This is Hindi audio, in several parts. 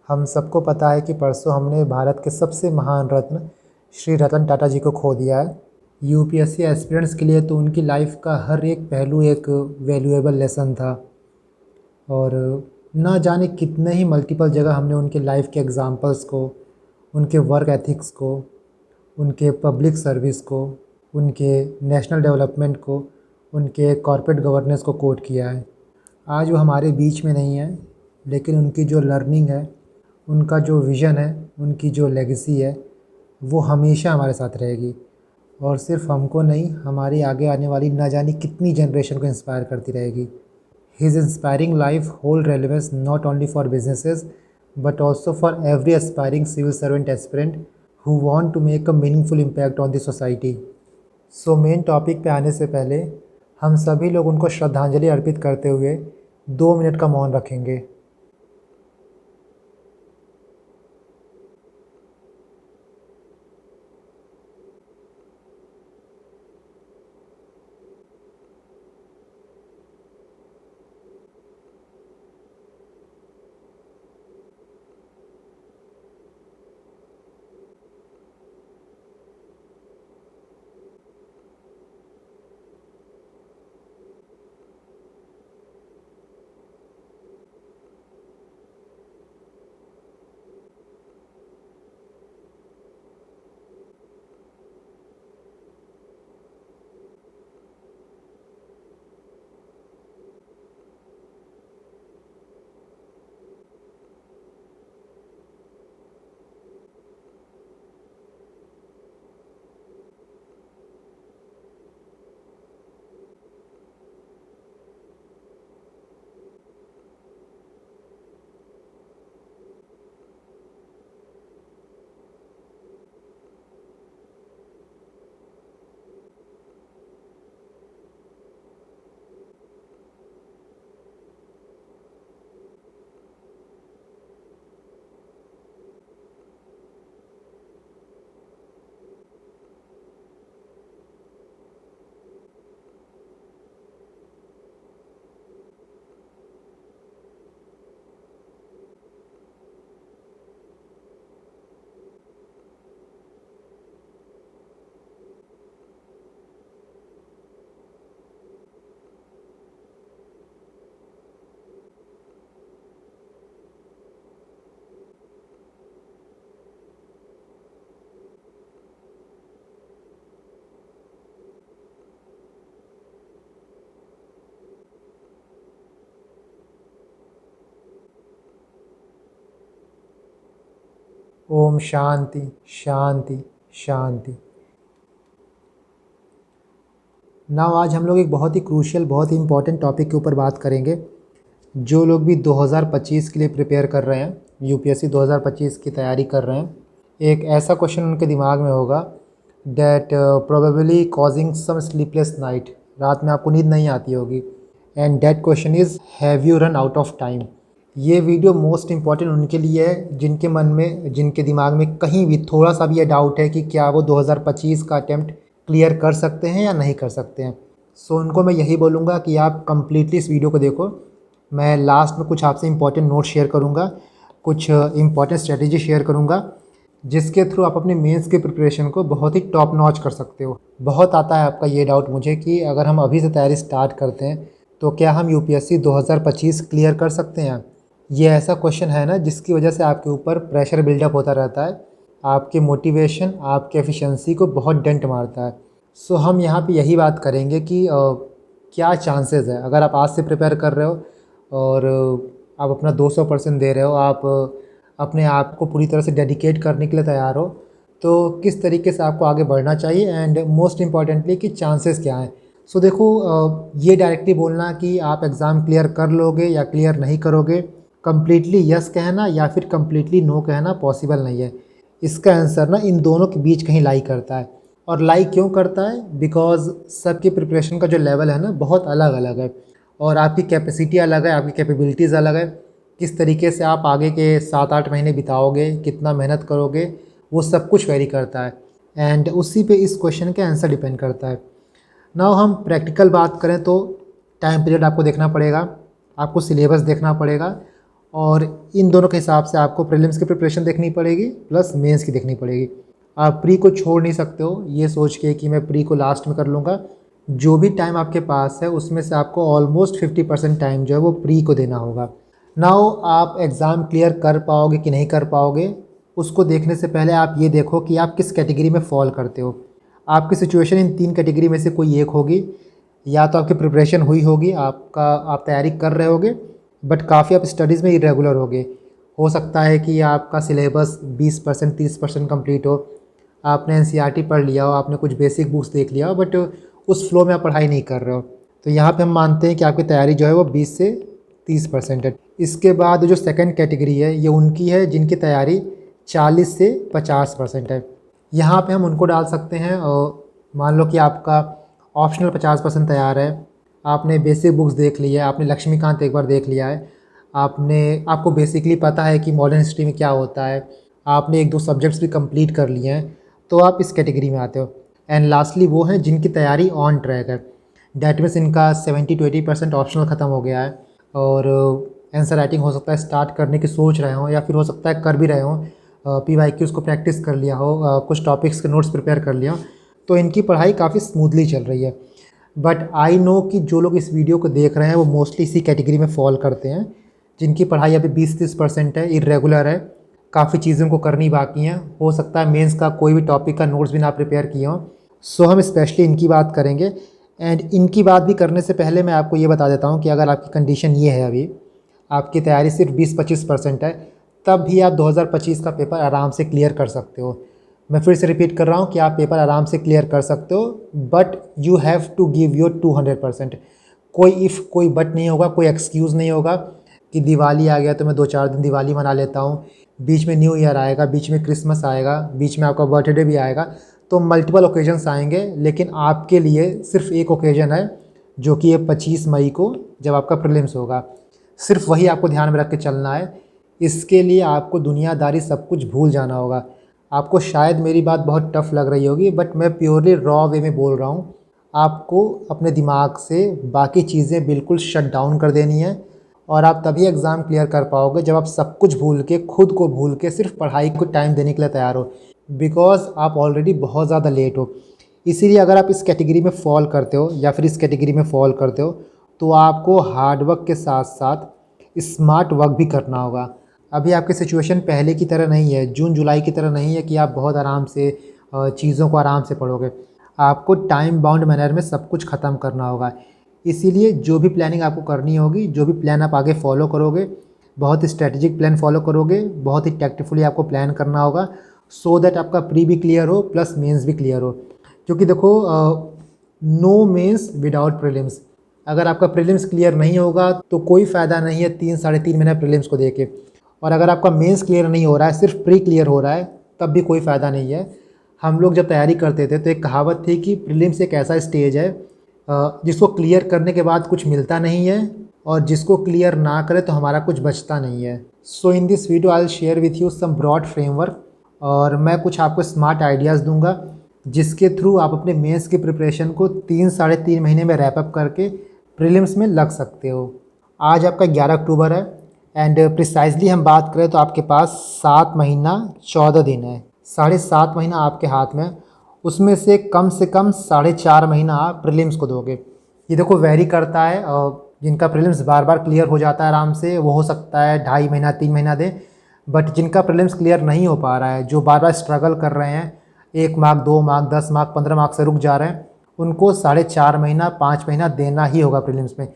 हम सबको पता है कि परसों हमने भारत के सबसे महान रत्न श्री रतन टाटा जी को खो दिया है। यूपीएससी एस्पिरेंट्स के लिए तो उनकी लाइफ का हर एक पहलू एक वैल्यूएबल लेसन था। और ना जाने कितने ही मल्टीपल जगह हमने उनके लाइफ के एग्ज़ाम्पल्स को, उनके वर्क एथिक्स को, उनके पब्लिक सर्विस को, उनके नेशनल डेवलपमेंट को, उनके कॉर्पोरेट गवर्नेंस को कोट किया है। आज वो हमारे बीच में नहीं है, लेकिन उनकी जो लर्निंग है, उनका जो विज़न है, उनकी जो लेगेसी है, वो हमेशा हमारे साथ रहेगी। और सिर्फ हमको नहीं, हमारी आगे आने वाली ना जाने कितनी जनरेशन को इंस्पायर करती रहेगी। His inspiring life hold relevance not only for businesses but also for every aspiring civil servant aspirant who want to make a meaningful impact on the society. So main topic पे आने से पहले हम सभी लोग उनको श्रद्धांजलि अर्पित करते हुए 2 मिनट का मौन रखेंगे। ओम शांति शांति शांति। नाउ आज हम लोग एक बहुत ही क्रूशियल, बहुत ही इम्पोर्टेंट टॉपिक के ऊपर बात करेंगे। जो लोग भी 2025 के लिए प्रिपेयर कर रहे हैं, यूपीएससी 2025 की तैयारी कर रहे हैं, एक ऐसा क्वेश्चन उनके दिमाग में होगा that probably causing some sleepless night. रात में आपको नींद नहीं आती होगी। And that question is, have you run out of time. ये वीडियो मोस्ट इम्पॉर्टेंट उनके लिए है जिनके मन में, जिनके दिमाग में कहीं भी थोड़ा सा भी ये डाउट है कि क्या वो 2025 का अटैम्प्ट क्लियर कर सकते हैं या नहीं कर सकते हैं। सो उनको मैं यही बोलूँगा कि आप कम्प्लीटली इस वीडियो को देखो। मैं लास्ट में कुछ आपसे इंपॉर्टेंट नोट शेयर करूँगा, कुछ इंपॉर्टेंट स्ट्रेटेजी शेयर करूँगा, जिसके थ्रू आप अपने मेंस के प्रिपरेशन को बहुत ही टॉप नॉच कर सकते हो। बहुत आता है आपका ये डाउट मुझे कि अगर हम अभी से तैयारी स्टार्ट करते हैं तो क्या हम यूपीएससी 2025 क्लियर कर सकते हैं। ये ऐसा क्वेश्चन है ना जिसकी वजह से आपके ऊपर प्रेशर बिल्डअप होता रहता है, आपके मोटिवेशन, आपके एफिशिएंसी को बहुत डेंट मारता है। सो हम यहाँ पे यही बात करेंगे कि क्या चांसेस है। अगर आप आज से प्रिपेयर कर रहे हो और आप अपना 200% दे रहे हो, आप अपने आप को पूरी तरह से डेडिकेट करने के लिए तैयार हो, तो किस तरीके से आपको आगे बढ़ना चाहिए एंड मोस्ट इम्पॉर्टेंटली कि चांसेस क्या हैं। सो देखो, ये डायरेक्टली बोलना कि आप एग्ज़ाम क्लियर कर लोगे या क्लियर नहीं करोगे, कम्प्लीटली यस कहना या फिर कम्प्लीटली नो कहना पॉसिबल नहीं है। इसका आंसर ना इन दोनों के बीच कहीं लाई करता है। और लाई क्यों करता है? बिकॉज़ सबकी प्रिपरेशन का जो लेवल है ना बहुत अलग अलग है, और आपकी कैपेसिटी अलग है, आपकी कैपेबिलिटीज़ अलग है। किस तरीके से आप आगे के 7-8 महीने बिताओगे, कितना मेहनत करोगे, वो सब कुछ वेरी करता है। एंड उसी पे इस क्वेश्चन का आंसर डिपेंड करता है। नाउ हम प्रैक्टिकल बात करें तो टाइम पीरियड आपको देखना पड़ेगा, आपको सिलेबस देखना पड़ेगा, और इन दोनों के हिसाब से आपको प्रीलिम्स की प्रिपरेशन देखनी पड़ेगी प्लस मेंस की देखनी पड़ेगी। आप प्री को छोड़ नहीं सकते हो ये सोच के कि मैं प्री को लास्ट में कर लूँगा। जो भी टाइम आपके पास है उसमें से आपको ऑलमोस्ट 50% टाइम जो है वो प्री को देना होगा। नाउ आप एग्ज़ाम क्लियर कर पाओगे कि नहीं कर पाओगे उसको देखने से पहले आप ये देखो कि आप किस कैटेगरी में फॉल करते हो। आपकी सिचुएशन इन 3 कैटेगरी में से कोई एक होगी। या तो आपकी प्रिपरेशन हुई होगी, आप तैयारी कर रहे होगे बट काफ़ी आप स्टडीज़ में इरेगुलर होगे। हो सकता है कि आपका सिलेबस 20% 30% कंप्लीट हो, आपने एनसीईआरटी पढ़ लिया हो, आपने कुछ बेसिक बुक्स देख लिया हो बट उस फ्लो में आप पढ़ाई नहीं कर रहे हो। तो यहाँ पे हम मानते हैं कि आपकी तैयारी जो है वो 20 से 30% है। इसके बाद जो सेकंड कैटेगरी है ये उनकी है जिनकी तैयारी 40 से 50% है। यहाँ पे हम उनको डाल सकते हैं। और मान लो कि आपका ऑप्शनल 50% तैयार है, आपने बेसिक बुक्स देख ली है, आपने लक्ष्मीकांत एक बार देख लिया है, आपको बेसिकली पता है कि मॉडर्न हिस्ट्री में क्या होता है, आपने 1-2 सब्जेक्ट्स भी कंप्लीट कर लिए हैं, तो आप इस कैटेगरी में आते हो। एंड लास्टली वो हैं जिनकी तैयारी ऑन ट्रैक है। डैट मीन्स इनका 70 to 80% ऑप्शनल ख़त्म हो गया है और आंसर राइटिंग हो सकता है स्टार्ट करने की सोच रहे हों या फिर हो सकता है कर भी रहे हों। PYQs को प्रैक्टिस कर लिया हो, कुछ टॉपिक्स के नोट्स प्रिपेयर कर लिया हो, तो इनकी पढ़ाई काफ़ी स्मूथली चल रही है। बट आई नो कि जो लोग इस वीडियो को देख रहे हैं वो मोस्टली इसी कैटेगरी में फॉल करते हैं जिनकी पढ़ाई अभी 20-30% है, इरेगुलर है, काफ़ी चीज़ों को करनी बाकी हैं। हो सकता है मेंस का कोई भी टॉपिक का नोट्स भी ना प्रिपेयर किए हों। सो हम स्पेशली इनकी बात करेंगे। एंड इनकी बात भी करने से पहले मैं आपको ये बता देता हूँ कि अगर आपकी कंडीशन ये है, अभी आपकी तैयारी सिर्फ 20-25% है, तब भी आप 2025 का पेपर आराम से क्लियर कर सकते हो। मैं फिर से रिपीट कर रहा हूँ कि आप पेपर आराम से क्लियर कर सकते हो but you have to give your 200%। कोई इफ़ कोई बट नहीं होगा, कोई एक्सक्यूज़ नहीं होगा कि दिवाली आ गया तो मैं 2-4 दिन दिवाली मना लेता हूँ, बीच में न्यू ईयर आएगा, बीच में क्रिसमस आएगा, बीच में आपका बर्थडे भी आएगा। तो मल्टीपल ओकेजन्स आएंगे लेकिन आपके लिए सिर्फ एक ओकेजन है जो कि ये 25 मई को जब आपका प्रीलिम्स होगा। सिर्फ वही आपको ध्यान में रख के चलना है। इसके लिए आपको दुनियादारी सब कुछ भूल जाना होगा। आपको शायद मेरी बात बहुत टफ लग रही होगी बट मैं प्योरली रॉ वे में बोल रहा हूँ। आपको अपने दिमाग से बाकी चीज़ें बिल्कुल शट डाउन कर देनी है और आप तभी एग्ज़ाम क्लियर कर पाओगे जब आप सब कुछ भूल के, खुद को भूल के सिर्फ पढ़ाई को टाइम देने के लिए तैयार हो। बिकॉज़ आप ऑलरेडी बहुत ज़्यादा लेट हो। इसीलिए अगर आप इस कैटेगरी में फ़ॉल करते हो या फिर इस कैटेगरी में फ़ॉल करते हो तो आपको हार्ड वर्क के साथ साथ स्मार्ट वर्क भी करना होगा। अभी आपकी सिचुएशन पहले की तरह नहीं है, जून जुलाई की तरह नहीं है कि आप बहुत आराम से चीज़ों को आराम से पढ़ोगे। आपको टाइम बाउंड मैनर में सब कुछ ख़त्म करना होगा। इसीलिए जो भी प्लानिंग आपको करनी होगी, जो भी प्लान आप आगे फॉलो करोगे, बहुत ही स्ट्रेटेजिक प्लान फॉलो करोगे, बहुत ही टैक्टफुली आपको प्लान करना होगा सो दैट आपका प्री भी क्लियर हो प्लस मेंस भी क्लियर हो। क्योंकि देखो, नो मेंस विदाउट प्रीलिम्स। अगर आपका प्रीलिम्स क्लियर नहीं होगा तो कोई फ़ायदा नहीं है 3-3.5 महीने प्रीलिम्स को देके। और अगर आपका मेंस क्लियर नहीं हो रहा है, सिर्फ प्री क्लियर हो रहा है, तब भी कोई फ़ायदा नहीं है। हम लोग जब तैयारी करते थे तो एक कहावत थी कि प्रीलिम्स एक ऐसा स्टेज है जिसको क्लियर करने के बाद कुछ मिलता नहीं है और जिसको क्लियर ना करे तो हमारा कुछ बचता नहीं है। So in this video I will share with you some broad framework और मैं कुछ आपको स्मार्ट आइडियाज़ दूंगा जिसके थ्रू आप अपने मेंस की प्रिपरेशन को 3-3.5 महीने में रैप अप करके प्रीलिम्स में लग सकते हो। आज आपका 11 अक्टूबर है एंड प्रिसाइजली हम बात करें तो आपके पास 7 महीना 14 दिन है। 7.5 महीना आपके हाथ में, उसमें से कम 4.5 महीना आप प्रीलिम्स को दोगे। ये देखो वेरी करता है, और जिनका प्रीलिम्स बार बार क्लियर हो जाता है आराम से, वो हो सकता है 2.5 महीना 3 महीना दे। बट जिनका प्रीलिम्स क्लियर नहीं हो पा रहा है, जो बार बार स्ट्रगल कर रहे हैं, 1 मार्क 2 मार्क 10 मार्क 15 मार्क से रुक जा रहे हैं, उनको 4.5 महीना 5 महीना देना ही होगा प्रीलिम्स में।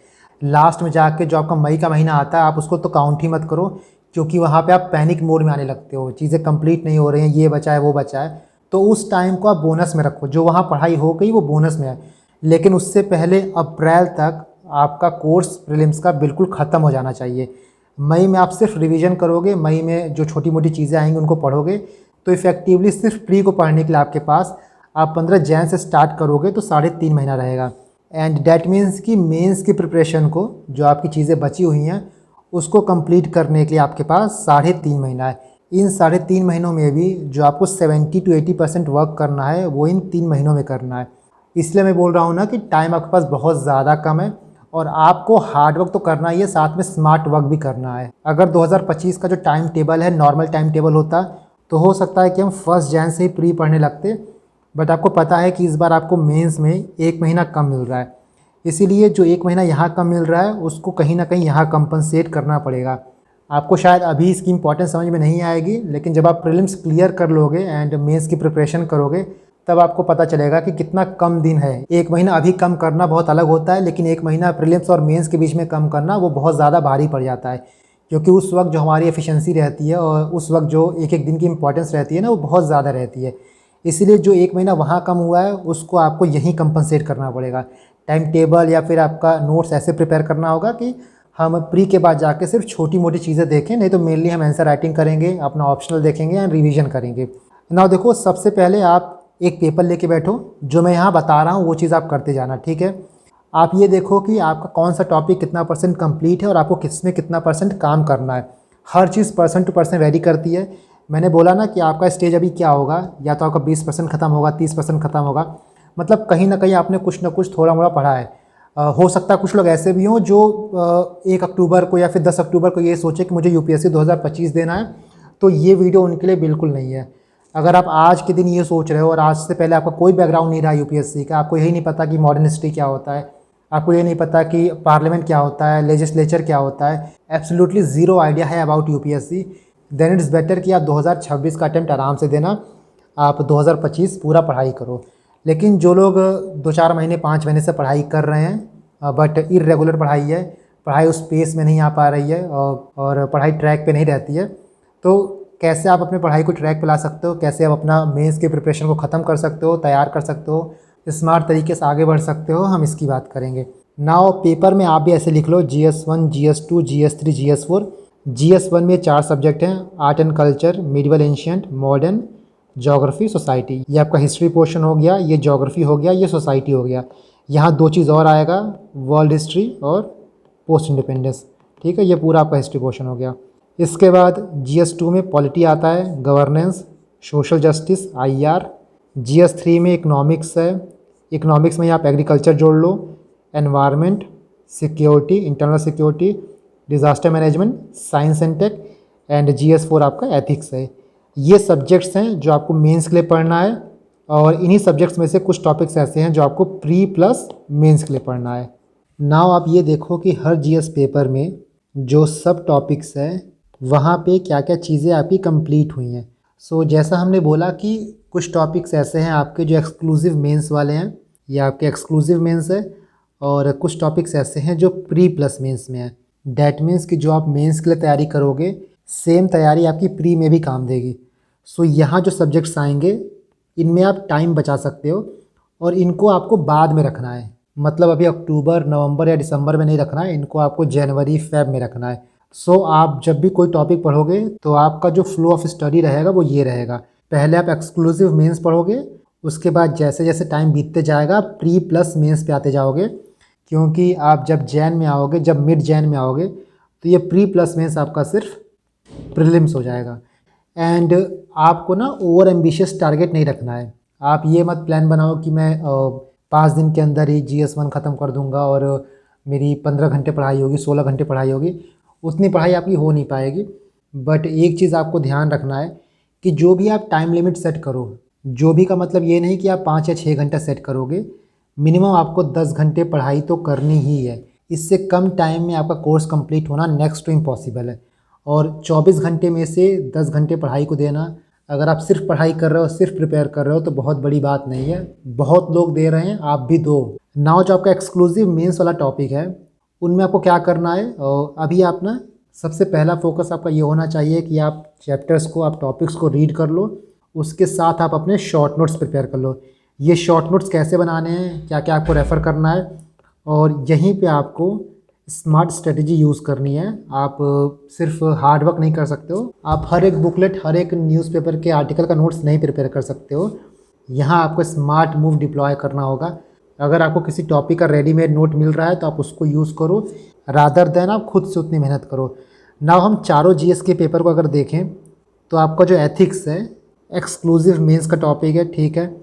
लास्ट में जाके जो आपका मई का महीना आता है आप उसको तो काउंट ही मत करो, क्योंकि वहाँ पे आप पैनिक मोड में आने लगते हो, चीज़ें कंप्लीट नहीं हो रही हैं, ये बचा है वो बचा है। तो उस टाइम को आप बोनस में रखो, जो वहाँ पढ़ाई हो गई वो बोनस में है। लेकिन उससे पहले अप्रैल तक आपका कोर्स प्रीलिम्स का बिल्कुल ख़त्म हो जाना चाहिए। मई में आप सिर्फ रिवीजन करोगे, मई में जो छोटी मोटी चीज़ें आएंगी उनको पढ़ोगे, तो इफ़ेक्टिवली सिर्फ प्री को पढ़ने के लिए आपके पास, आप 15 जैन से स्टार्ट करोगे तो 3.5 महीना रहेगा। एंड डैट मीन्स कि मेंस की प्रिपरेशन को, जो आपकी चीज़ें बची हुई हैं, उसको कंप्लीट करने के लिए आपके पास 3.5 महीना है। इन 3.5 महीनों में भी जो आपको 70 to 80% वर्क करना है वो इन 3 महीनों में करना है। इसलिए मैं बोल रहा हूँ ना कि टाइम आपके पास बहुत ज़्यादा कम है और आपको हार्ड वर्क तो करना ही है, साथ में स्मार्ट वर्क भी करना है। अगर 2025 का जो टाइम टेबल है नॉर्मल टाइम टेबल होता तो हो सकता है कि हम 1 जन से ही प्री पढ़ने लगते, बट आपको पता है कि इस बार आपको मेंस में 1 महीना कम मिल रहा है, इसीलिए जो 1 महीना यहाँ कम मिल रहा है उसको कहीं ना कहीं यहाँ कंपनसेट करना पड़ेगा। आपको शायद अभी इसकी इंपॉर्टेंस समझ में नहीं आएगी, लेकिन जब आप प्रीलिम्स क्लियर कर लोगे एंड मेंस की प्रिपरेशन करोगे तब आपको पता चलेगा कि कितना कम दिन है। 1 महीना अभी कम करना बहुत अलग होता है, लेकिन 1 महीना प्रीलिम्स और मेंस के बीच में कम करना वो बहुत ज़्यादा भारी पड़ जाता है, क्योंकि उस वक्त जो हमारी एफिशिएंसी रहती है और उस वक्त जो एक एक दिन की इंपॉर्टेंस रहती है ना, वो बहुत ज़्यादा रहती है। इसीलिए जो 1 महीना वहाँ कम हुआ है उसको आपको यहीं कंपनसेट करना पड़ेगा। टाइम टेबल या फिर आपका नोट्स ऐसे प्रिपेयर करना होगा कि हम प्री के बाद जाके सिर्फ छोटी मोटी चीज़ें देखें, नहीं तो मेनली हम आंसर राइटिंग करेंगे, अपना ऑप्शनल देखेंगे एंड रिवीजन करेंगे। ना देखो, सबसे पहले आप एक पेपर लेके बैठो, जो मैं यहाँ बता रहा हूँ वो चीज़ आप करते जाना, ठीक है। आप ये देखो कि आपका कौन सा टॉपिक कितना % कंप्लीट है और आपको किसमें कितना % काम करना है। हर चीज़ % टू % वेरी करती है। मैंने बोला ना कि आपका स्टेज अभी क्या होगा, या तो आपका 20% ख़त्म होगा, 30% ख़त्म होगा, मतलब कहीं ना कहीं आपने कुछ ना कुछ थोड़ा मोड़ा पढ़ा है। हो सकता है कुछ लोग ऐसे भी हों जो 1 अक्टूबर को या फिर 10 अक्टूबर को ये सोचे कि मुझे यूपीएससी 2025 देना है, तो ये वीडियो उनके लिए बिल्कुल नहीं है। अगर आप आज के दिन ये सोच रहे हो और आज से पहले आपका कोई बैकग्राउंड नहीं रहा यूपीएससी का, आपको यही नहीं पता कि मॉडर्न हिस्ट्री क्या होता है, आपको ये नहीं पता कि पार्लियामेंट क्या होता है, लेजिस्लेचर क्या होता है, एब्सोल्युटली ज़ीरो आइडिया है about UPSC, then it's better कि आप 2026 का अटेम्प्ट आराम से देना, आप 2025 पूरा पढ़ाई करो। लेकिन जो लोग 2-4 महीने 5 महीने से पढ़ाई कर रहे हैं बट इरेगुलर पढ़ाई है, पढ़ाई उस पेस में नहीं आ पा रही है और पढ़ाई ट्रैक पे नहीं रहती है, तो कैसे आप अपनी पढ़ाई को ट्रैक पे ला सकते हो, कैसे आप अपना मेंस के प्रिपरेशन को ख़त्म कर सकते हो, तैयार कर सकते हो, स्मार्ट तरीके से आगे बढ़ सकते हो, हम इसकी बात करेंगे। नाउ पेपर में आप भी ऐसे लिख लो GS1, GS2, GS3, GS4। GS1 में 4 सब्जेक्ट हैं, art and culture, medieval ancient, modern, geography, society. ये आपका हिस्ट्री पोर्शन हो गया, ये ज्योग्राफी हो गया, ये सोसाइटी हो गया। यहाँ 2 चीज़ और आएगा, वर्ल्ड हिस्ट्री और पोस्ट इंडिपेंडेंस, ठीक है। ये पूरा आपका हिस्ट्री पोर्शन हो गया। इसके बाद GS2 में पॉलिटी आता है, governance, social justice, IR। GS3 में इकोनॉमिक्स है, इकोनॉमिक्स में आप एग्रीकल्चर जोड़ लो, environment, security, internal security, disaster management, science and tech, and GS4 आपका एथिक्स है। ये सब्जेक्ट्स हैं जो आपको मेंस के लिए पढ़ना है, और इन्हीं सब्जेक्ट्स में से कुछ टॉपिक्स ऐसे हैं जो आपको प्री प्लस मेंस के लिए पढ़ना है। नाउ आप ये देखो कि हर GS पेपर में जो सब टॉपिक्स है वहाँ पे क्या क्या चीज़ें आपकी कंप्लीट हुई हैं। सो जैसा हमने बोला कि कुछ टॉपिक्स ऐसे हैं आपके जो एक्सक्लूसिव मेंस वाले हैं, ये आपके एक्सक्लूसिव मेंस है, और कुछ टॉपिक्स ऐसे हैं जो प्री प्लस मेंस में है। डैट मीन्स कि जो आप मेंस के लिए तैयारी करोगे सेम तैयारी आपकी प्री में भी काम देगी। सो यहाँ जो सब्जेक्ट्स आएंगे इनमें आप टाइम बचा सकते हो, और इनको आपको बाद में रखना है, मतलब अभी अक्टूबर, नवंबर या दिसंबर में नहीं रखना है, इनको आपको जनवरी, फेब में रखना है। सो आप जब भी कोई टॉपिक पढ़ोगे तो आपका जो फ्लो ऑफ स्टडी रहेगा वो ये रहेगा, पहले आप एक्सक्लूसिव मेंस पढ़ोगे, उसके बाद जैसे जैसे टाइम बीतते जाएगा प्री प्लस मेंस पे आते जाओगे, क्योंकि आप जब जैन में आओगे, जब मिड जैन में आओगे, तो ये प्री प्लस मेंस आपका सिर्फ प्रीलिम्स हो जाएगा। एंड आपको ना ओवर एम्बिशियस टारगेट नहीं रखना है। आप ये मत प्लान बनाओ कि मैं 5 दिन के अंदर ही GS1 ख़त्म कर दूंगा और मेरी 15 घंटे पढ़ाई होगी, 16 घंटे पढ़ाई होगी, उतनी पढ़ाई आपकी हो नहीं पाएगी। बट एक चीज़ आपको ध्यान रखना है कि जो भी आप टाइम लिमिट सेट करो, जो भी का मतलब ये नहीं कि आप 5 या 6 घंटा सेट करोगे, मिनिमम आपको 10 घंटे पढ़ाई तो करनी ही है। इससे कम टाइम में आपका कोर्स कंप्लीट होना नेक्स्ट टू इम्पॉसिबल है। और 24 घंटे में से 10 घंटे पढ़ाई को देना, अगर आप सिर्फ पढ़ाई कर रहे हो, सिर्फ प्रिपेयर कर रहे हो, तो बहुत बड़ी बात नहीं है। बहुत लोग दे रहे हैं, आप भी दो। नाउ जो आपका एक्सक्लूसिव मेंस वाला टॉपिक है उनमें आपको क्या करना है, और अभी आप ना सबसे पहला फोकस आपका ये होना चाहिए कि आप चैप्टर्स को, आप टॉपिक्स को रीड कर लो, उसके साथ आप अपने शॉर्ट नोट्स प्रिपेयर कर लो। ये शॉर्ट नोट्स कैसे बनाने हैं, क्या क्या आपको रेफ़र करना है, और यहीं पे आपको स्मार्ट स्ट्रेटजी यूज़ करनी है। आप सिर्फ हार्ड वर्क नहीं कर सकते हो, आप हर एक बुकलेट, हर एक न्यूज़पेपर के आर्टिकल का नोट्स नहीं प्रिपेयर कर सकते हो। यहाँ आपको स्मार्ट मूव डिप्लॉय करना होगा। अगर आपको किसी टॉपिक का रेडीमेड नोट मिल रहा है तो आप उसको यूज़ करो, रादर देन आप खुद से उतनी मेहनत करो। नाउ हम चारों GS के पेपर को अगर देखें तो आपका जो एथिक्स है एक्सक्लूसिव मेंस का टॉपिक है, ठीक है।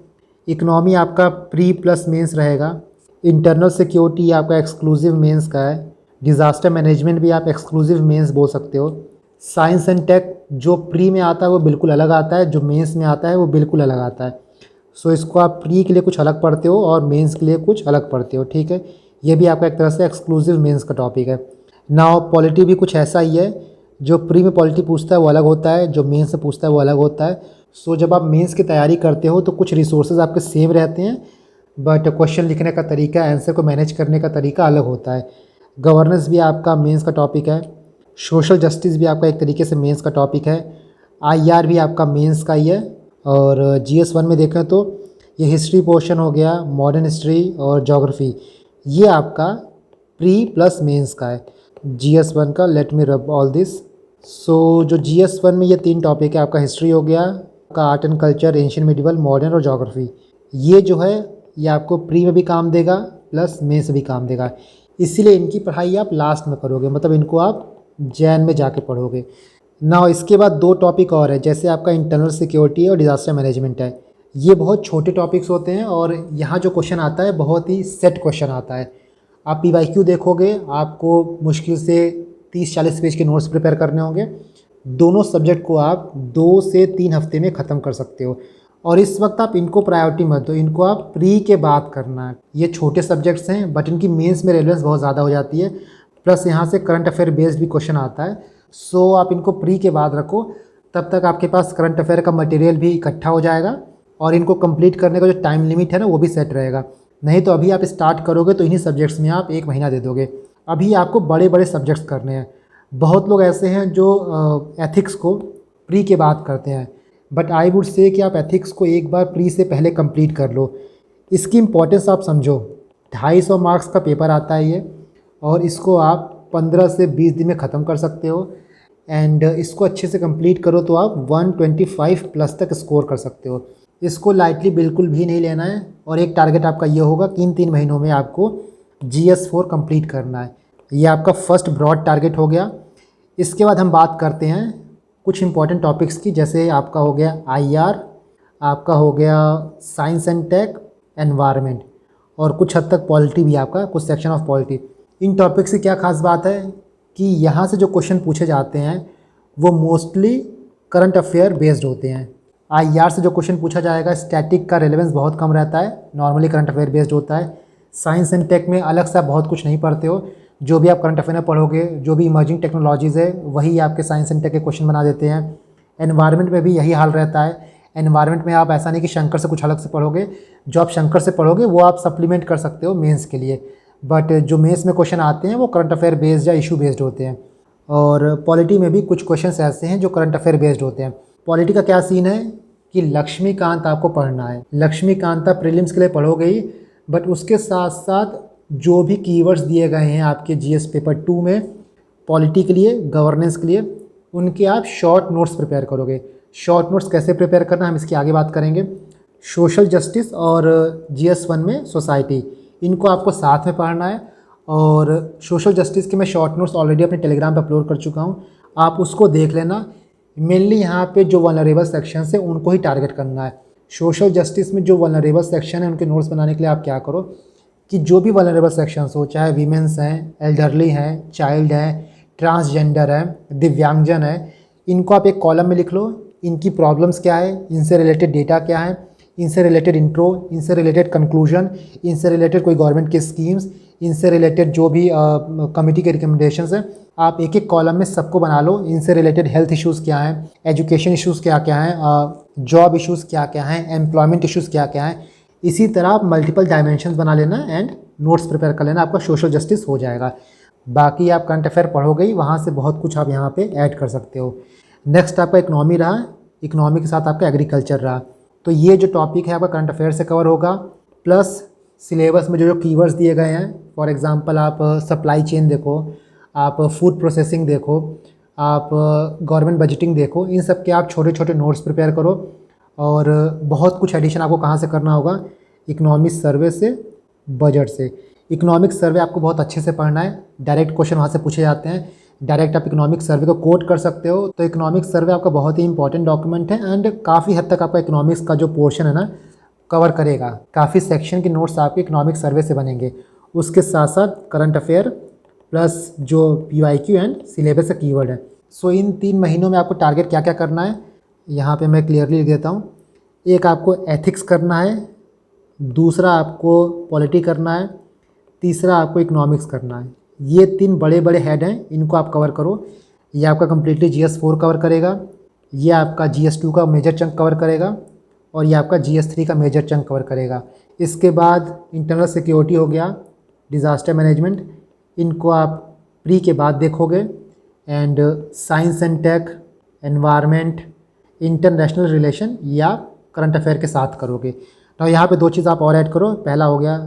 इकनॉमी आपका प्री प्लस मेंस रहेगा। इंटरनल सिक्योरिटी आपका एक्सक्लूसिव मेंस का है। डिज़ास्टर मैनेजमेंट भी आप एक्सक्लूसिव मेंस बोल सकते हो। साइंस एंड टेक जो प्री में आता है वो बिल्कुल अलग आता है, जो मेंस में आता है वो बिल्कुल अलग आता है। सो इसको आप प्री के लिए कुछ अलग पढ़ते हो और मेंस के लिए कुछ अलग पढ़ते हो, ठीक है। ये भी आपका एक तरह से एक्सक्लूसिव मेंस का टॉपिक है। नाउ पॉलिटी भी कुछ ऐसा ही है, जो प्री में पॉलिटी पूछता है वो अलग होता है, जो मेंस से पूछता है वो अलग होता है। सो जब आप मेंस की तैयारी करते हो तो कुछ रिसोर्सेज आपके सेम रहते हैं, बट क्वेश्चन लिखने का तरीका, आंसर को मैनेज करने का तरीका अलग होता है। गवर्नेंस भी आपका मेंस का टॉपिक है। सोशल जस्टिस भी आपका एक तरीके से मेंस का टॉपिक है। आईआर भी आपका मेंस का ही है। और जीएस1 में देखें तो ये हिस्ट्री पोर्शन हो गया, मॉडर्न हिस्ट्री और ज्योग्राफी, ये आपका प्री प्लस मेंस का है जीएस1 का। लेट मी रब ऑल दिस। सो जो जीएस1 में ये 3 टॉपिक है, आपका हिस्ट्री हो गया, आपका art and culture, ancient medieval, modern और ज्योग्राफी, ये जो है ये आपको प्री में भी काम देगा प्लस मेंस में भी काम देगा। इसीलिए इनकी पढ़ाई आप लास्ट में करोगे, मतलब इनको आप जैन में जाके पढ़ोगे ना। इसके बाद 2 टॉपिक और है, जैसे आपका इंटरनल सिक्योरिटी और डिज़ास्टर मैनेजमेंट है। ये बहुत छोटे टॉपिक्स होते हैं और यहाँ जो क्वेश्चन आता है बहुत ही सेट क्वेश्चन आता है। आप पीवाईक्यू देखोगे, आपको मुश्किल से 30-40 पेज के नोट्स प्रिपेयर करने होंगे। दोनों सब्जेक्ट को आप 2 से 3 हफ्ते में ख़त्म कर सकते हो। और इस वक्त आप इनको प्रायोरिटी मत दो, इनको आप प्री के बाद करना है। ये छोटे सब्जेक्ट्स हैं बट इनकी मेंस में रेलेवेंस बहुत ज़्यादा हो जाती है, प्लस यहाँ से करंट अफेयर बेस्ड भी क्वेश्चन आता है। सो आप इनको प्री के बाद रखो, तब तक आपके पास करंट अफेयर का मटेरियल भी इकट्ठा हो जाएगा और इनको कंप्लीट करने का जो टाइम लिमिट है ना वो भी सेट रहेगा। नहीं तो अभी आप स्टार्ट करोगे तो इन्हीं सब्जेक्ट्स में आप 1 महीना दे दोगे। अभी आपको बड़े बड़े सब्जेक्ट्स करने हैं। बहुत लोग ऐसे हैं जो एथिक्स को प्री के बाद करते हैं, बट आई वुड से कि आप एथिक्स को एक बार प्री से पहले कंप्लीट कर लो। इसकी इम्पोर्टेंस आप समझो। 250 मार्क्स का पेपर आता है ये, और इसको आप 15 से 20 दिन में ख़त्म कर सकते हो। एंड इसको अच्छे से कंप्लीट करो तो आप 125 प्लस तक स्कोर कर सकते हो। इसको लाइटली बिल्कुल भी नहीं लेना है। और एक टारगेट आपका ये होगा कि इन 3 महीनों में आपको GS4 कंप्लीट करना है। ये आपका फर्स्ट ब्रॉड टारगेट हो गया। इसके बाद हम बात करते हैं कुछ इंपॉर्टेंट टॉपिक्स की, जैसे आपका हो गया IR, आपका हो गया साइंस एंड टेक, एनवायरनमेंट, और कुछ हद तक पॉलिटी भी आपका, कुछ section of polity. In topics की क्या खास बात है कि यहाँ से जो क्वेश्चन पूछे जाते हैं वो मोस्टली करंट अफेयर बेस्ड होते हैं। IR से जो क्वेश्चन पूछा जाएगा स्टैटिक का रेलेवेंस बहुत कम रहता है, नॉर्मली करंट अफेयर बेस्ड होता है। साइंस एंड टेक में अलग से आप बहुत कुछ नहीं पढ़ते हो, जो भी आप करंट अफेयर में पढ़ोगे, जो भी इमर्जिंग टेक्नोलॉजीज़ है वही आपके साइंस एंड टेक के क्वेश्चन बना देते हैं। एनवायरनमेंट में भी यही हाल रहता है। एनवायरनमेंट में आप ऐसा नहीं कि शंकर से कुछ अलग से पढ़ोगे, जो आप शंकर से पढ़ोगे वो आप सप्लीमेंट कर सकते हो मेंस के लिए, बट जो मेंस में क्वेश्चन आते हैं वो करंट अफेयर बेस्ड या इशू बेस्ड होते हैं। और पॉलिटी में भी कुछ क्वेश्चंस ऐसे हैं जो करंट अफेयर बेस्ड होते हैं। पॉलिटी का क्या सीन है कि लक्ष्मीकांत आपको पढ़ना है। लक्ष्मीकांत आप प्रीलिम्स के लिए पढ़ोगे ही, बट उसके साथ साथ जो भी कीवर्ड्स दिए गए हैं आपके GS पेपर 2 में पॉलिटी के लिए, गवर्नेंस के लिए, उनके आप शॉर्ट नोट्स प्रिपेयर करोगे। शॉर्ट नोट्स कैसे प्रिपेयर करना हम इसकी आगे बात करेंगे। सोशल जस्टिस और GS1 में सोसाइटी, इनको आपको साथ में पढ़ना है। और सोशल जस्टिस के मैं शॉर्ट नोट्स ऑलरेडी अपने टेलीग्राम पर अपलोड कर चुका हूँ, आप उसको देख लेना। मेनली यहाँ पे जो वल्नरेबल सेक्शन है उनको ही टारगेट करना है। सोशल जस्टिस में जो वल्नरेबल सेक्शन है उनके नोट्स बनाने के लिए आप क्या करो कि जो भी वल्नरेबल सेक्शंस हो, चाहे वीमेंस हैं, एल्डरली हैं, चाइल्ड हैं, ट्रांसजेंडर है, दिव्यांगजन है, इनको आप एक कॉलम में लिख लो। इनकी प्रॉब्लम्स क्या है, इनसे रिलेटेड डेटा क्या है, इनसे रिलेटेड इंट्रो, इनसे रिलेटेड कंक्लूजन, इनसे रिलेटेड कोई गवर्नमेंट की स्कीम्स, इनसे रिलेटेड जो भी कमेटी के रिकमेंडेशंस हैं, आप एक एक कॉलम में सबको बना लो। इनसे रिलेटेड हेल्थ इश्यूज़ क्या हैं, एजुकेशन इश्यूज़ क्या क्या हैं, जॉब इश्यूज़ क्या क्या हैं, एम्प्लॉयमेंट इश्यूज़ क्या क्या हैं। इसी तरह आप मल्टीपल डायमेंशंस बना लेना एंड नोट्स प्रिपेयर कर लेना, आपका सोशल जस्टिस हो जाएगा। बाकी आप करंट अफेयर पढ़ोगे ही, वहाँ से बहुत कुछ आप यहाँ पे ऐड कर सकते हो। नेक्स्ट आपका इकोनॉमी रहा, इकोनॉमी के साथ आपका एग्रीकल्चर रहा। तो ये जो टॉपिक है आपका करंट अफेयर से कवर होगा, प्लस सिलेबस में जो जो कीवर्ड्स दिए गए हैं। फॉर एग्जांपल आप सप्लाई चेन देखो, आप फूड प्रोसेसिंग देखो, आप गवर्नमेंट बजटिंग देखो, इन सब के आप छोटे छोटे नोट्स प्रिपेयर करो। और बहुत कुछ एडिशन आपको कहाँ से करना होगा, इकोनॉमिक सर्वे से, बजट से। इकोनॉमिक सर्वे आपको बहुत अच्छे से पढ़ना है, डायरेक्ट क्वेश्चन वहाँ से पूछे जाते हैं, डायरेक्ट आप इकोनॉमिक सर्वे को कोट कर सकते हो। तो इकोनॉमिक सर्वे आपका बहुत ही इंपॉर्टेंट डॉक्यूमेंट है एंड काफ़ी हद तक आपका इकोनॉमिक्स का जो पोर्शन है ना कवर करेगा। काफ़ी सेक्शन के नोट्स आपके इकोनॉमिक सर्वे से बनेंगे। उसके साथ साथ करंट अफेयर प्लस जो PYQ एंड सिलेबस का कीवर्ड है। सो इन 3 महीनों में आपको टारगेट क्या क्या करना है यहाँ पे मैं क्लियरली लिख देता हूँ। एक आपको एथिक्स करना है, दूसरा आपको पॉलिटी करना है, तीसरा आपको इकोनॉमिक्स करना है। ये 3 बड़े बड़े हेड हैं, इनको आप कवर करो। ये आपका कम्प्लीटली GS4 कवर करेगा, ये आपका GS2 का मेजर चंक कवर करेगा और ये आपका GS3 का मेजर चंक कवर करेगा। इसके बाद इंटरनल सिक्योरिटी हो गया, डिज़ास्टर मैनेजमेंट, इनको आप प्री के बाद देखोगे। And science and tech, environment, international relation या करंट अफेयर के साथ करोगे। तो यहाँ पे 2 चीज़ आप और ऐड करो। पहला हो गया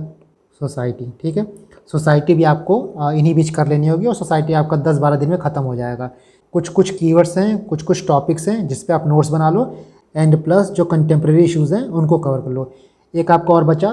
सोसाइटी, ठीक है। सोसाइटी भी आपको इन्हीं बीच कर लेनी होगी और सोसाइटी आपका 10-12 दिन में ख़त्म हो जाएगा। कुछ कीवर्ड्स हैं, कुछ टॉपिक्स हैं जिस पे आप नोट्स बना लो एंड प्लस जो कंटेम्प्रेरी इश्यूज़ हैं उनको कवर कर लो। एक आपका और बचा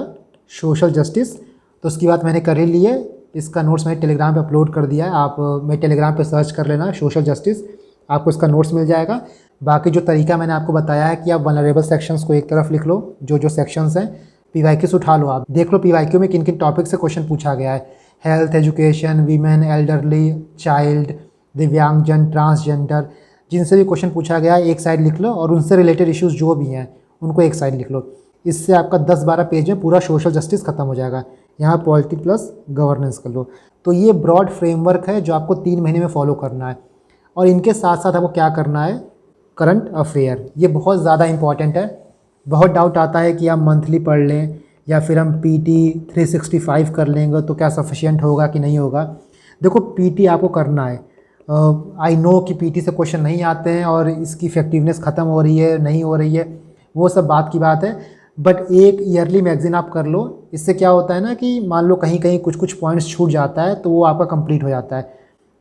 सोशल जस्टिस, तो उसकी बात मैंने कर ही ली है। इसका नोट्स मैंने टेलीग्राम पे अपलोड कर दिया है, आप मेरे टेलीग्राम पे सर्च कर लेना सोशल जस्टिस, आपको इसका नोट्स मिल जाएगा। बाकी जो तरीका मैंने आपको बताया है कि आप वल्नरेबल सेक्शंस को एक तरफ लिख लो, जो सेक्शंस हैं PYQs उठा लो, आप देख लो PYQ में किन किन टॉपिक से क्वेश्चन पूछा गया है। Health, education, women, elderly, child, दिव्यांगजन, ट्रांसजेंडर, जिनसे भी क्वेश्चन पूछा गया है एक साइड लिख लो और उनसे रिलेटेड इश्यूज़ जो भी हैं उनको एक साइड लिख लो। इससे आपका 10-12 पेज में पूरा सोशल जस्टिस खत्म हो जाएगा। यहाँ पॉलिटी प्लस गवर्नेंस कर लो। तो ये ब्रॉड फ्रेमवर्क है जो आपको 3 महीने में फॉलो करना है। और इनके साथ साथ आपको क्या करना है, करंट अफेयर, ये बहुत ज़्यादा इंपॉर्टेंट है। बहुत डाउट आता है कि आप मंथली पढ़ लें या फिर हम PT 365 कर लेंगे तो क्या सफिशिएंट होगा कि नहीं होगा। देखो PT आपको करना है। आई नो कि PT से क्वेश्चन नहीं आते हैं और इसकी इफेक्टिवनेस ख़त्म हो रही है, नहीं हो रही है, वो सब बात की बात है। बट एक ईयरली मैगज़ीन आप कर लो। इससे क्या होता है ना कि मान लो कहीं कहीं कुछ पॉइंट्स छूट जाता है तो वो आपका कंप्लीट हो जाता है।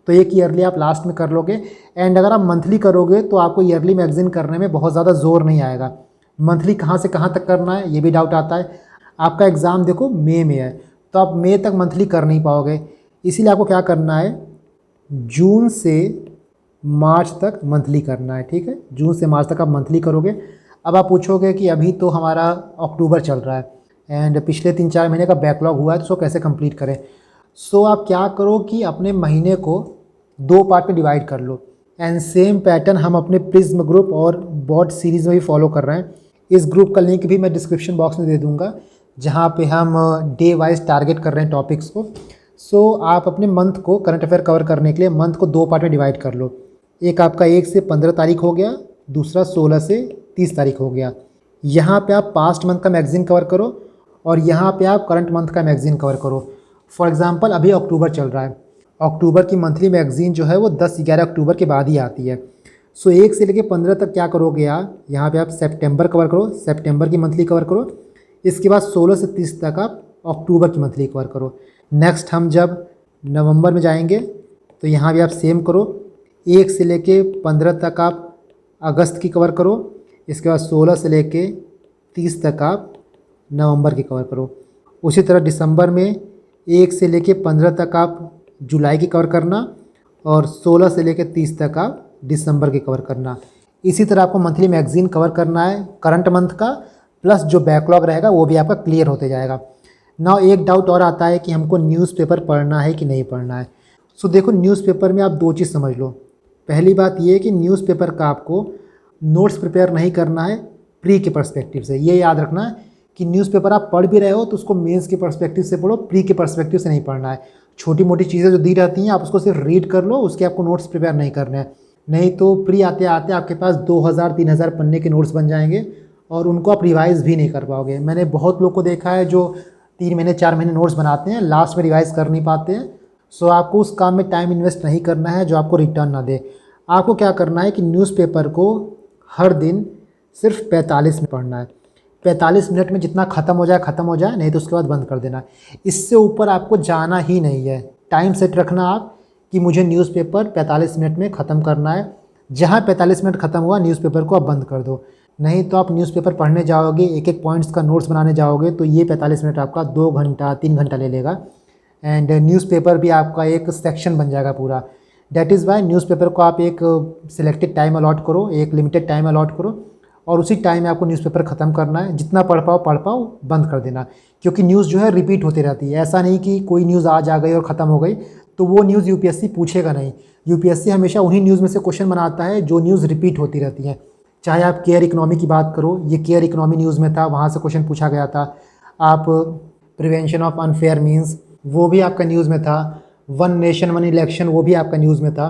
तो एक ईयरली आप लास्ट में कर लोगे। एंड अगर आप मंथली करोगे तो आपको ईयरली मैगज़ीन करने में बहुत ज़्यादा ज़ोर नहीं आएगा। मंथली कहाँ से कहाँ तक करना है ये भी डाउट आता है। आपका एग्ज़ाम देखो मई में है तो आप मई तक मंथली कर नहीं पाओगे, इसीलिए आपको क्या करना है, जून से मार्च तक मंथली करना है, ठीक है। जून से मार्च तक आप मंथली करोगे। अब आप पूछोगे कि अभी तो हमारा अक्टूबर चल रहा है एंड पिछले 3-4 महीने का बैकलॉग हुआ है तो उसको कैसे कंप्लीट करें। सो आप क्या करो कि अपने महीने को 2 पार्ट में डिवाइड कर लो। एंड सेम पैटर्न हम अपने प्रिज्म ग्रुप और बॉट सीरीज़ में भी फॉलो कर रहे हैं। इस ग्रुप का लिंक भी मैं डिस्क्रिप्शन बॉक्स में दे दूँगा, जहाँ पे हम डे वाइज टारगेट कर रहे हैं टॉपिक्स को। सो आप अपने मंथ को करंट अफेयर कवर करने के लिए मंथ को 2 पार्ट में डिवाइड कर लो। एक आपका 1 से 15 तारीख हो गया, दूसरा 16 से 30 तारीख हो गया। यहाँ पे आप पास्ट मंथ का मैगज़ीन कवर करो और यहाँ पे आप करंट मंथ का मैगज़ीन कवर करो। फॉर एग्जांपल अभी अक्टूबर चल रहा है, अक्टूबर की मंथली मैगज़ीन जो है वो 10-11 अक्टूबर के बाद ही आती है। सो 1 से लेकर 15 तक क्या करोगे आप, यहाँ पे आप सितंबर कवर करो, सितंबर की मंथली कवर करो। इसके बाद 16 से 30 तक आप अक्टूबर की मंथली कवर करो। नेक्स्ट हम जब नवंबर में जाएंगे तो यहाँ भी आप सेम करो, 1 से लेके 15 तक आप अगस्त की कवर करो। इसके बाद 16 से लेके 30 तक आप नवंबर की कवर करो। उसी तरह दिसंबर में 1 से लेके 15 तक आप जुलाई की कवर करना और 16 से लेके 30 तक आप दिसंबर की कवर करना। इसी तरह आपको मंथली मैगज़ीन कवर करना है करंट मंथ का, प्लस जो बैकलॉग रहेगा वो भी आपका क्लियर होते जाएगा। नाउ एक डाउट और आता है कि हमको न्यूज़पेपर पढ़ना है कि नहीं पढ़ना है। सो देखो न्यूज़पेपर में आप 2 चीज़ समझ लो। पहली बात ये है कि न्यूज़पेपर का आपको नोट्स प्रिपेयर नहीं करना है प्री के पर्सपेक्टिव से। ये याद रखना है कि न्यूज़पेपर आप पढ़ भी रहे हो तो उसको मेंस के पर्सपेक्टिव से पढ़ो, प्री के पर्सपेक्टिव से नहीं पढ़ना है। छोटी मोटी चीज़ें जो दी रहती हैं आप उसको सिर्फ रीड कर लो, उसके आपको नोट्स प्रिपेयर नहीं करने हैं। नहीं तो प्री आते आते आपके पास 2000-3000 पन्ने के नोट्स बन जाएंगे और उनको आप रिवाइज़ भी नहीं कर पाओगे। मैंने बहुत लोग को देखा है जो 3 महीने 4 महीने नोट्स बनाते हैं, लास्ट में रिवाइज़ कर नहीं पाते हैं। सो आपको उस काम में टाइम इन्वेस्ट नहीं करना है जो आपको रिटर्न ना दे। आपको क्या करना है कि न्यूज़पेपर को हर दिन सिर्फ 45 मिनट पढ़ना है। 45 मिनट में जितना ख़त्म हो जाए, नहीं तो उसके बाद बंद कर देना। इससे ऊपर आपको जाना ही नहीं है। टाइम सेट रखना आप कि मुझे न्यूज़पेपर 45 मिनट में ख़त्म करना है। जहाँ 45 मिनट ख़त्म हुआ न्यूज़पेपर को आप बंद कर दो। नहीं तो आप न्यूज़पेपर पढ़ने जाओगे, एक पॉइंट्स का नोट्स बनाने जाओगे तो ये 45 मिनट आपका 2 घंटा 3 घंटा ले लेगा। एंड न्यूज़पेपर भी आपका एक सेक्शन बन जाएगा पूरा। दैट इज़ वाई न्यूज़पेपर को आप एक सिलेक्टेड टाइम अलॉट करो, एक लिमिटेड टाइम अलॉट करो और उसी टाइम में आपको न्यूज़पेपर ख़त्म करना है। जितना पढ़ पाओ बंद कर देना, क्योंकि न्यूज़ जो है रिपीट होती रहती है। ऐसा नहीं कि कोई न्यूज़ आज आ गई और ख़त्म हो गई तो वो न्यूज़ यूपीएससी पूछेगा नहीं। यूपीएससी हमेशा उन्हीं न्यूज़ में से क्वेश्चन बनाता है जो न्यूज़ रिपीट होती रहती हैं। चाहे आप केयर इकोनॉमी की बात करो, ये केयर इकोनॉमी न्यूज़ में था, वहाँ से क्वेश्चन पूछा गया था। आप प्रिवेंशन ऑफ अनफेयर मीन्स, वो भी आपका न्यूज़ में था। वन नेशन वन इलेक्शन, वो भी आपका न्यूज़ में था।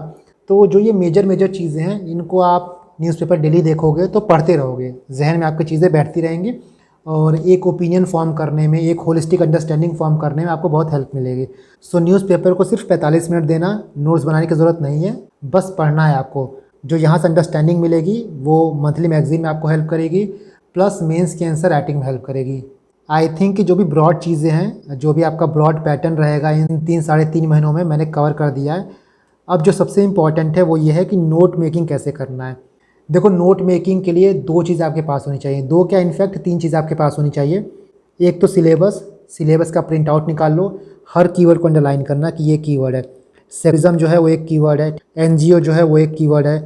तो जो ये मेजर चीज़ें हैं, इनको आप न्यूज़पेपर डेली देखोगे तो पढ़ते रहोगे, जहन में आपकी चीज़ें बैठती रहेंगी और एक ओपिनियन फॉर्म करने में, एक होलिस्टिक अंडरस्टैंडिंग फॉर्म करने में आपको बहुत हेल्प मिलेगी। सो न्यूज़पेपर को सिर्फ 45 मिनट देना, नोट्स बनाने की ज़रूरत नहीं है, बस पढ़ना है आपको। जो यहाँ से अंडरस्टैंडिंग मिलेगी वो मंथली मैगजीन में आपको हेल्प करेगी, प्लस मेंस की आंसर राइटिंग में हेल्प करेगी। आई थिंक कि जो भी ब्रॉड चीज़ें हैं, जो भी आपका ब्रॉड पैटर्न रहेगा इन 3-3.5 महीनों में, मैंने कवर कर दिया है। अब जो सबसे इम्पॉर्टेंट है वो ये है कि नोट मेकिंग कैसे करना है। देखो, नोट मेकिंग के लिए 2 चीज़ आपके पास होनी चाहिए, 2 क्या इनफैक्ट 3 चीज़ आपके पास होनी चाहिए। एक तो सिलेबस का प्रिंट आउट निकाल लो, हर कीवर्ड को अंडरलाइन करना कि ये कीवर्ड है। सेक्युलरिज्म जो है वो एक कीवर्ड है, एनजीओ जो है वो एक कीवर्ड है,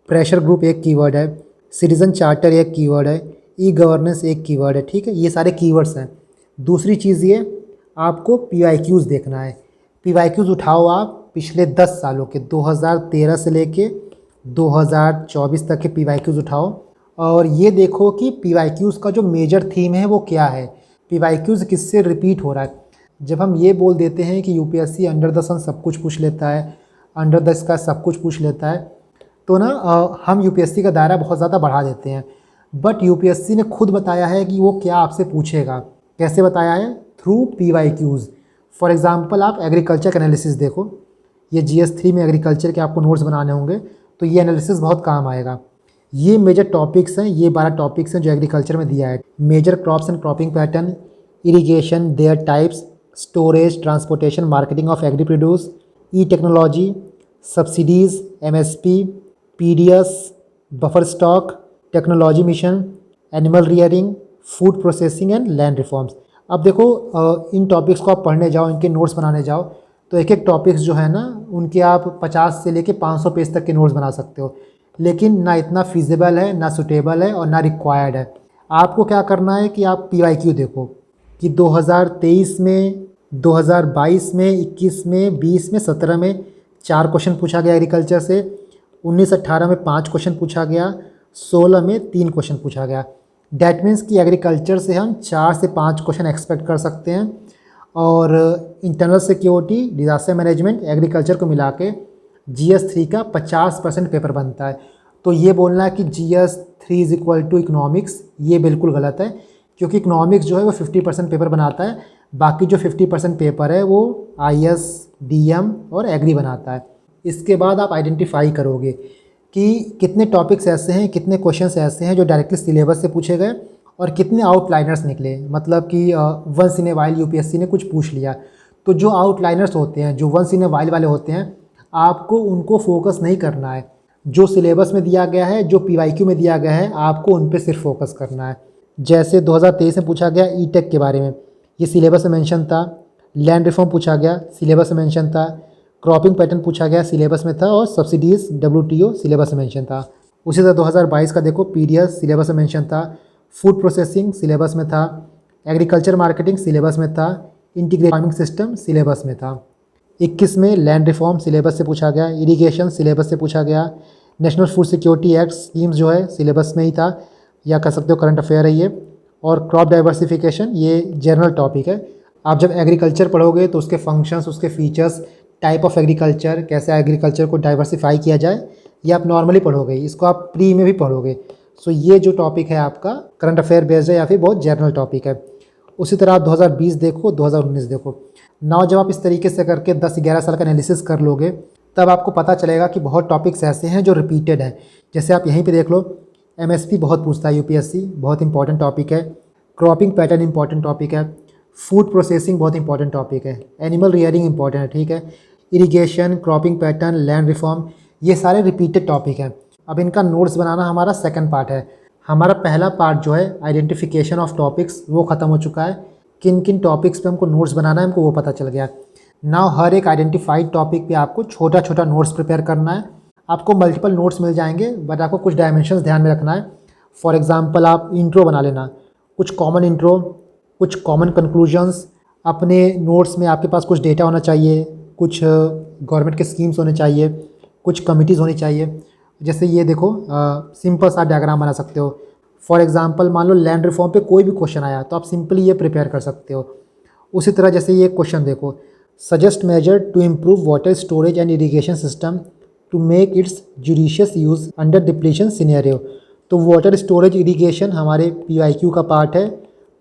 प्रेशर ग्रुप एक कीवर्ड है, सिटीजन चार्टर एक कीवर्ड है, ई गवर्नेंस एक कीवर्ड है। ठीक है, ये सारे कीवर्ड्स हैं। दूसरी चीज़ ये, आपको पीवाईक्यूज़ देखना है। पीवाईक्यूज़ उठाओ आप पिछले 10 सालों के, 2013 से लेके 2024 तक के पीवाईक्यूज़ उठाओ और ये देखो कि पीवाईक्यूज़ का जो मेजर थीम है वो क्या है, पीवाईक्यूज़ किससे रिपीट हो रहा है। जब हम ये बोल देते हैं कि यूपीएससी अंडर द सन सब कुछ पूछ लेता है, अंडर द स्काई सब कुछ पूछ लेता है, तो ना हम यूपीएससी का दायरा बहुत ज़्यादा बढ़ा देते हैं। बट यूपीएससी ने खुद बताया है कि वो क्या आपसे पूछेगा। कैसे बताया है? Through PYQs. फॉर एग्ज़ाम्पल, आप एग्रीकल्चर का एनालिसिस देखो, ये GS3 में एग्रीकल्चर के आपको नोट्स बनाने होंगे, तो ये एनालिसिस बहुत काम आएगा। ये मेजर टॉपिक्स हैं, ये 12 टॉपिक्स हैं जो एग्रीकल्चर में दिया है। Major crops and cropping pattern, irrigation, their types, storage, transportation, marketing of agri produce, e technology, subsidies, MSP, PDS, buffer stock, technology mission, animal rearing, food processing and land reforms. अब देखो, इन टॉपिक्स को आप पढ़ने जाओ, इनके नोट्स बनाने जाओ, तो एक एक टॉपिक्स जो है ना, उनके आप 50 से लेके 500 पेज तक के नोट्स बना सकते हो। लेकिन ना इतना फीजिबल है, ना सूटेबल है और ना रिक्वायर्ड है। आपको क्या करना है कि आप PYQ देखो कि 2023 में, 2022 में, 21 में, 20 में, 17 में 4 क्वेश्चन पूछा गया एग्रीकल्चर से, 19-18 में 5 क्वेश्चन पूछा गया, 16 में 3 क्वेश्चन पूछा गया। डैट मीन्स कि एग्रीकल्चर से हम 4 से 5 क्वेश्चन एक्सपेक्ट कर सकते हैं। और internal security, disaster management, agriculture को मिला के GS3 का 50% पेपर बनता है। तो ये बोलना है कि GS3 is equal to economics, ये बिल्कुल गलत है, क्योंकि इकोनॉमिक्स जो है वो 50% पेपर बनाता है, बाकी जो 50% पेपर है वो IS, DM और एग्री बनाता है। इसके बाद आप आइडेंटिफाई करोगे कि कितने टॉपिक्स ऐसे हैं, कितने क्वेश्चंस ऐसे हैं जो डायरेक्टली सिलेबस से पूछे गए और कितने आउटलाइनर्स निकले। मतलब कि once in a while UPSC ने कुछ पूछ लिया, तो जो आउटलाइनर्स होते हैं, जो वंस इन ए वाइल वाले होते हैं, आपको उनको फोकस नहीं करना है। जो सिलेबस में दिया गया है, जो PYQ में दिया गया है, आपको उन पे सिर्फ फोकस करना है। जैसे 2023 में पूछा गया ई-टेक के बारे में, ये सिलेबस में मेंशन था। लैंड रिफॉर्म पूछा गया, सिलेबस में मेंशन था। क्रॉपिंग पैटर्न पूछा गया, सिलेबस में था। और सब्सिडीज़, WTO सिलेबस में मेंशन था। उसी तरह 2022 का देखो, PDS सिलेबस में मेंशन था। फूड प्रोसेसिंग सिलेबस में था। एग्रीकल्चर मार्केटिंग सिलेबस में था। इंटीग्रेटेड फार्मिंग सिस्टम सिलेबस में था। 21 में लैंड रिफॉर्म सिलेबस से पूछा गया। इरिगेशन सिलेबस से पूछा गया। National food security act schemes जो है सिलेबस में ही था, या कह सकते हो करंट अफेयर है ये। और क्रॉप डाइवर्सिफिकेशन, ये जनरल टॉपिक है। आप जब एग्रीकल्चर पढ़ोगे तो उसके फंक्शंस, उसके फीचर्स, टाइप ऑफ एग्रीकल्चर, कैसे एग्रीकल्चर को डाइवर्सिफाई किया जाए, ये आप नॉर्मली पढ़ोगे। इसको आप प्री में भी पढ़ोगे। सो ये जो टॉपिक है आपका करंट अफेयर बेस्ड है या फिर बहुत जनरल टॉपिक है। उसी तरह आप 2020 देखो, 2019 देखो। नाउ जब आप इस तरीके से करके 10-11 साल का एनालिसिस कर लोगे, तब आपको पता चलेगा कि बहुत टॉपिक्स ऐसे हैं जो रिपीटेड हैं। जैसे आप यहीं पे देख लो, MSP बहुत पूछता है यूपीएससी, बहुत इंपॉर्टेंट टॉपिक है। क्रॉपिंग पैटर्न इंपॉर्टेंट टॉपिक है। फूड प्रोसेसिंग बहुत इंपॉर्टेंट टॉपिक है। एनिमल रियरिंग इंपॉर्टेंट है, ठीक है। Irrigation, cropping pattern, land reform, ये सारे रिपीटेड टॉपिक हैं। अब इनका नोट्स बनाना हमारा सेकंड पार्ट है। हमारा पहला पार्ट जो है आइडेंटिफिकेशन ऑफ टॉपिक्स, वो ख़त्म हो चुका है। किन किन टॉपिक्स पे हमको नोट्स बनाना है, हमको वो पता चल गया। नाउ हर एक आइडेंटिफाइड टॉपिक पे आपको छोटा छोटा नोट्स प्रिपेयर करना है। आपको मल्टीपल नोट्स मिल जाएंगे, बट आपको कुछ डायमेंशंस ध्यान में रखना है। फॉर एग्ज़ाम्पल आप इंट्रो बना लेना, कुछ कॉमन इंट्रो, कुछ कॉमन कंक्लूजन्स। अपने नोट्स में आपके पास कुछ डेटा होना चाहिए, कुछ गवर्नमेंट के स्कीम्स होने चाहिए, कुछ कमिटीज़ होनी चाहिए। जैसे ये देखो, सिंपल सा डायग्राम बना सकते हो। फॉर एग्ज़ाम्पल मान लो लैंड रिफॉर्म पे कोई भी क्वेश्चन आया तो आप सिंपली ये प्रिपेयर कर सकते हो। उसी तरह जैसे ये क्वेश्चन देखो, suggest measure to improve water storage and irrigation system to make its judicious use under depletion scenario. तो वाटर स्टोरेज इरीगेशन हमारे PYQ का पार्ट है,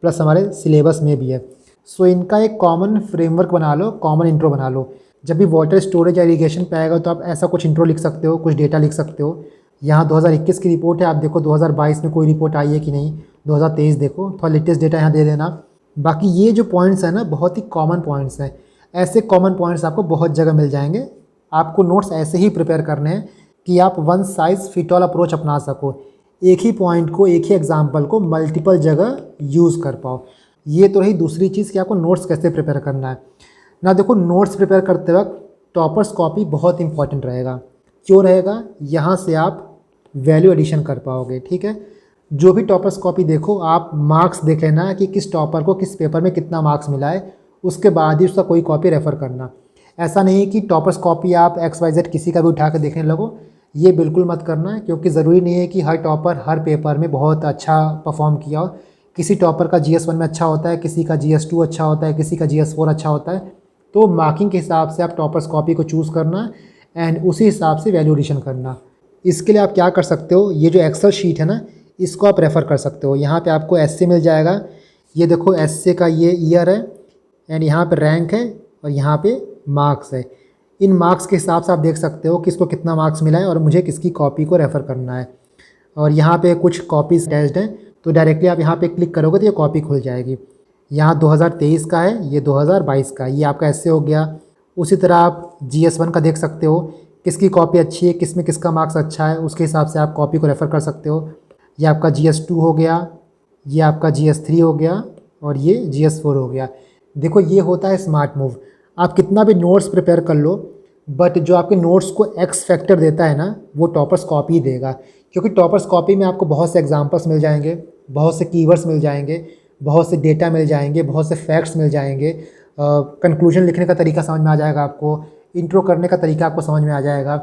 प्लस हमारे सिलेबस में भी है। सो इनका एक कॉमन फ्रेमवर्क बना लो, कॉमन इंट्रो बना लो। जब भी वाटर स्टोरेज या इरीगेशन पे आएगा तो आप ऐसा कुछ इंट्रो लिख सकते हो, कुछ डेटा लिख सकते हो। यहाँ 2021 की रिपोर्ट है, आप देखो 2022 में कोई रिपोर्ट आई है कि नहीं, 2023 देखो, थोड़ा लेटेस्ट डेटा यहाँ दे देना। बाकी ये जो पॉइंट्स हैं ना, बहुत ही कॉमन पॉइंट्स हैं। ऐसे कॉमन पॉइंट्स आपको बहुत जगह मिल जाएंगे। आपको नोट्स ऐसे ही प्रिपेयर करने हैं कि आप one size fit all approach अपना सको, एक ही पॉइंट को, एक ही एग्जाम्पल को मल्टीपल जगह यूज़ कर पाओ। ये तो रही दूसरी चीज़ कि आपको नोट्स कैसे प्रिपेयर करना है ना। देखो, नोट्स प्रिपेयर करते वक्त टॉपर्स कॉपी बहुत इंपॉर्टेंट रहेगा। क्यों रहेगा? यहाँ से आप वैल्यू एडिशन कर पाओगे। ठीक है, जो भी टॉपर्स कॉपी देखो, आप मार्क्स देख लेना कि किस टॉपर को किस पेपर में कितना मार्क्स मिला है, उसके बाद ही उसका कोई कॉपी रेफ़र करना। ऐसा नहीं कि टॉपर्स कॉपी आप XYZ किसी का भी उठा कर देखने लगो, ये बिल्कुल मत करना है, क्योंकि ज़रूरी नहीं है कि हर टॉपर हर पेपर में बहुत अच्छा परफॉर्म किया हो। किसी टॉपर का GS1 में अच्छा होता है, किसी का GS2 अच्छा होता है, किसी का GS4 अच्छा होता है। तो मार्किंग के हिसाब से आप टॉपर्स कॉपी को चूज़ करना एंड उसी हिसाब से वैल्यू एडिशन करना। इसके लिए आप क्या कर सकते हो, ये जो एक्सेल शीट है ना, इसको आप रेफ़र कर सकते हो। यहाँ पे आपको एसए मिल जाएगा। ये देखो, एसए का ये ईयर है एंड यहाँ पे रैंक है और यहाँ पे मार्क्स है। इन मार्क्स के हिसाब से आप देख सकते हो किसको कितना मार्क्स मिला है और मुझे किसकी कॉपी को रेफ़र करना है। और यहाँ पे कुछ कॉपीज अटैच्ड हैं, तो डायरेक्टली आप यहाँ पे क्लिक करोगे तो ये कॉपी खुल जाएगी। यहाँ 2023 का है, ये 2022 का, ये आपका ऐसे हो गया। उसी तरह आप GS1 का देख सकते हो, किसकी कॉपी अच्छी है, किस में किसका मार्क्स अच्छा है, उसके हिसाब से आप कॉपी को रेफ़र कर सकते हो। ये आपका GS2 हो गया, ये आपका GS3 हो गया और ये GS4 हो गया। देखो, ये होता है स्मार्ट मूव। आप कितना भी नोट्स प्रिपेयर कर लो, बट जो आपके नोट्स को एक्स फैक्टर देता है ना, वो टॉपर्स कॉपी ही देगा। क्योंकि टॉपर्स कॉपी में आपको बहुत से एग्जांपल्स मिल जाएंगे, बहुत से कीवर्ड्स मिल जाएंगे, बहुत से डेटा मिल जाएंगे, बहुत से फैक्ट्स मिल जाएंगे। कंक्लूजन लिखने का तरीका समझ में आ जाएगा आपको, इंट्रो करने का तरीका आपको समझ में आ जाएगा।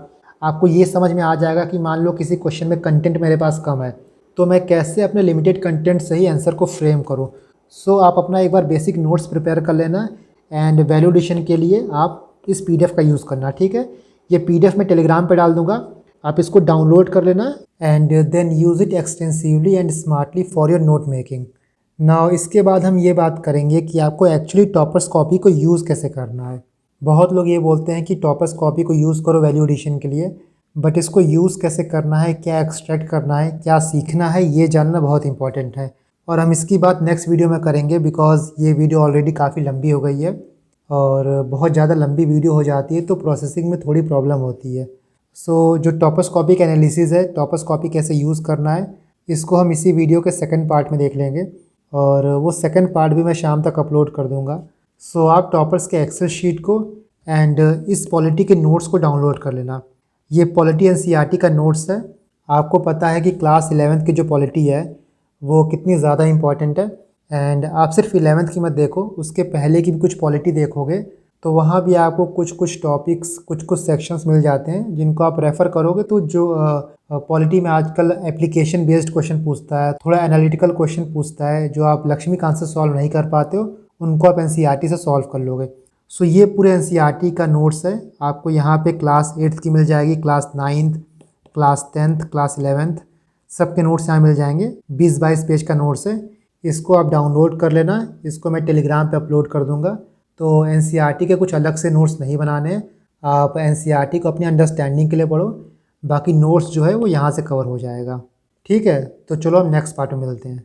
आपको ये समझ में आ जाएगा कि मान लो किसी क्वेश्चन में कंटेंट मेरे पास कम है, तो मैं कैसे अपने लिमिटेड कंटेंट से ही आंसर को फ्रेम करूँ। सो आप अपना एक बार बेसिक नोट्स प्रिपेयर कर लेना एंड वैल्यू एडिशन के लिए आप इस PDF का यूज़ करना। ठीक है, ये PDF मैं टेलीग्राम पे डाल दूँगा, आप इसको डाउनलोड कर लेना and then use it extensively and smartly for your note making. Now इसके बाद हम ये बात करेंगे कि आपको एक्चुअली टॉपर्स कॉपी को यूज़ कैसे करना है। बहुत लोग ये बोलते हैं कि टॉपर्स कॉपी को यूज़ करो वैल्यू एडिशन के लिए, बट इसको यूज़ कैसे करना है, क्या एक्सट्रैक्ट करना है, क्या सीखना है, ये जानना बहुत इंपॉर्टेंट है। और हम इसकी बात नेक्स्ट वीडियो में करेंगे, बिकॉज़ ये वीडियो ऑलरेडी काफ़ी लंबी हो गई है और बहुत ज़्यादा लंबी वीडियो हो जाती है तो प्रोसेसिंग में थोड़ी प्रॉब्लम होती है। सो जो टॉपर्स कॉपी का एनालिसिस है, टॉपर्स कॉपी कैसे यूज़ करना है, इसको हम इसी वीडियो के सेकंड पार्ट में देख लेंगे और वो सेकंड पार्ट भी मैं शाम तक अपलोड कर दूंगा। सो आप टॉपर्स के एक्सेल शीट को एंड इस पॉलिटी के नोट्स को डाउनलोड कर लेना। ये पॉलिटी NCERT का नोट्स है। आपको पता है कि क्लास 11th की जो पॉलिटी है वो कितनी ज़्यादा इम्पॉर्टेंट है एंड आप सिर्फ 11th की मत देखो, उसके पहले की भी कुछ पॉलिटी देखोगे तो वहाँ भी आपको कुछ टॉपिक्स, कुछ सेक्शंस मिल जाते हैं जिनको आप रेफ़र करोगे तो जो पॉलिटी में आजकल एप्लीकेशन बेस्ड क्वेश्चन पूछता है, थोड़ा एनालिटिकल क्वेश्चन पूछता है, जो आप लक्ष्मीकांत से सॉल्व नहीं कर पाते हो उनको आप NCERT से सॉल्व कर लोगे। सो ये पूरे NCERT का नोट्स है। आपको यहाँ पे क्लास 8th की मिल जाएगी, class 9th, class 10th, class 11th, सबके नोट्स यहाँ मिल जाएंगे। 20-22 पेज का नोट्स है, इसको आप डाउनलोड कर लेना। इसको मैं टेलीग्राम पे अपलोड कर दूँगा। तो NCERT के कुछ अलग से नोट्स नहीं बनाने हैं, आप NCERT को अपनी अंडरस्टैंडिंग के लिए पढ़ो, बाकी नोट्स जो है वो यहाँ से कवर हो जाएगा। ठीक है, तो चलो हम नेक्स्ट पार्ट में मिलते हैं।